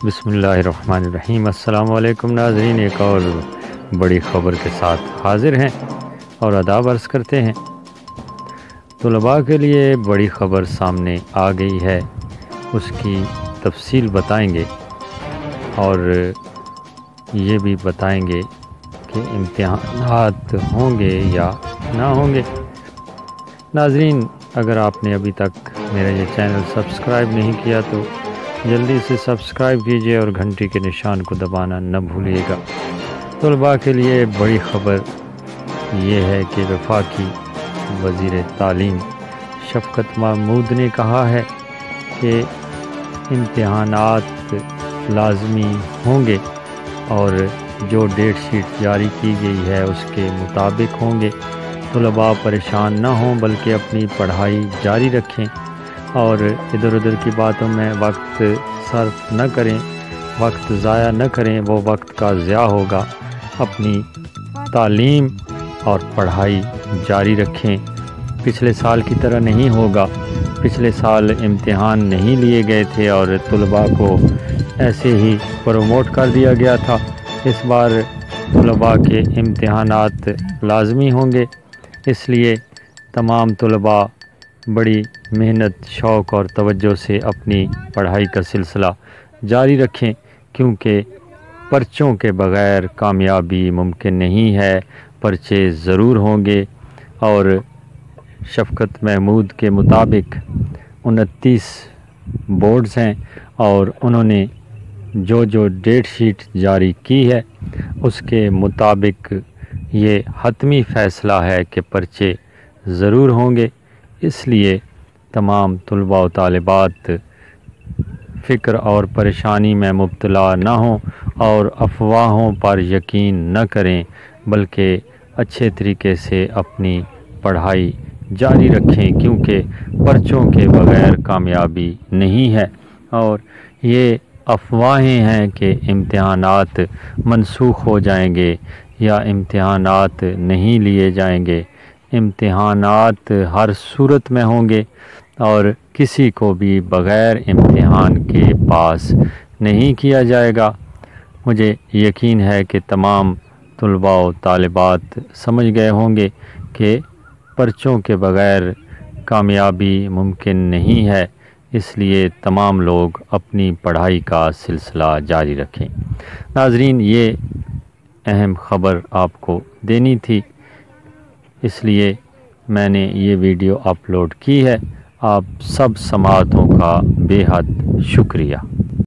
بسم اللہ الرحمن الرحیم۔ السلام علیکم ناظرین، ایک اور بڑی خبر کے ساتھ حاضر ہیں اور آداب عرض کرتے ہیں۔ طلباء کے لیے بڑی خبر سامنے آ گئی ہے، اس کی تفصیل بتائیں گے اور یہ بھی بتائیں گے کہ امتحانات ہوں گے یا نہ ہوں گے۔ ناظرین، اگر آپ نے ابھی تک میرا یہ چینل سبسکرائب نہیں کیا تو جلدی سے سبسکرائب کیجئے اور گھنٹی کے نشان کو دبانا نہ بھولیے گا۔ طلباء کے لیے بڑی خبر یہ ہے کہ وفاقی وزیر تعلیم شفقت محمود نے کہا ہے کہ امتحانات لازمی ہوں گے اور جو ڈیٹ شیٹ جاری کی گئی ہے اس کے مطابق ہوں گے۔ طلباء پریشان نہ ہوں بلکہ اپنی پڑھائی جاری رکھیں اور ادھر ادھر کی باتوں میں وقت صرف نہ کریں، وقت ضائع نہ کریں، وہ وقت کا ضیاع ہوگا۔ اپنی تعلیم اور پڑھائی جاری رکھیں، پچھلے سال کی طرح نہیں ہوگا۔ پچھلے سال امتحان نہیں لیے گئے تھے اور طلباء کو ایسے ہی پروموٹ کر دیا گیا تھا۔ اس بار طلباء کے امتحانات لازمی ہوں گے، اس لیے تمام طلباء بڑی محنت، شوق اور توجہ سے اپنی پڑھائی کا سلسلہ جاری رکھیں، کیونکہ پرچوں کے بغیر کامیابی ممکن نہیں ہے۔ پرچے ضرور ہوں گے اور شفقت محمود کے مطابق 29 بورڈز ہیں اور انہوں نے جو ڈیٹ شیٹ جاری کی ہے اس کے مطابق یہ حتمی فیصلہ ہے کہ پرچے ضرور ہوں گے۔ اس لیے تمام طلباء و طالبات فکر اور پریشانی میں مبتلا نہ ہوں اور افواہوں پر یقین نہ کریں، بلکہ اچھے طریقے سے اپنی پڑھائی جاری رکھیں، کیونکہ پرچوں کے بغیر کامیابی نہیں ہے۔ اور یہ افواہیں ہیں کہ امتحانات منسوخ ہو جائیں گے یا امتحانات نہیں لیے جائیں گے۔ امتحانات ہر صورت میں ہوں گے اور کسی کو بھی بغیر امتحان کے پاس نہیں کیا جائے گا۔ مجھے یقین ہے کہ تمام طلباء و طالبات سمجھ گئے ہوں گے کہ پرچوں کے بغیر کامیابی ممکن نہیں ہے، اس لیے تمام لوگ اپنی پڑھائی کا سلسلہ جاری رکھیں۔ ناظرین، یہ اہم خبر آپ کو دینی تھی، اس لیے میں نے یہ ویڈیو اپلوڈ کی ہے۔ آپ سب سماعتوں کا بے حد شکریہ۔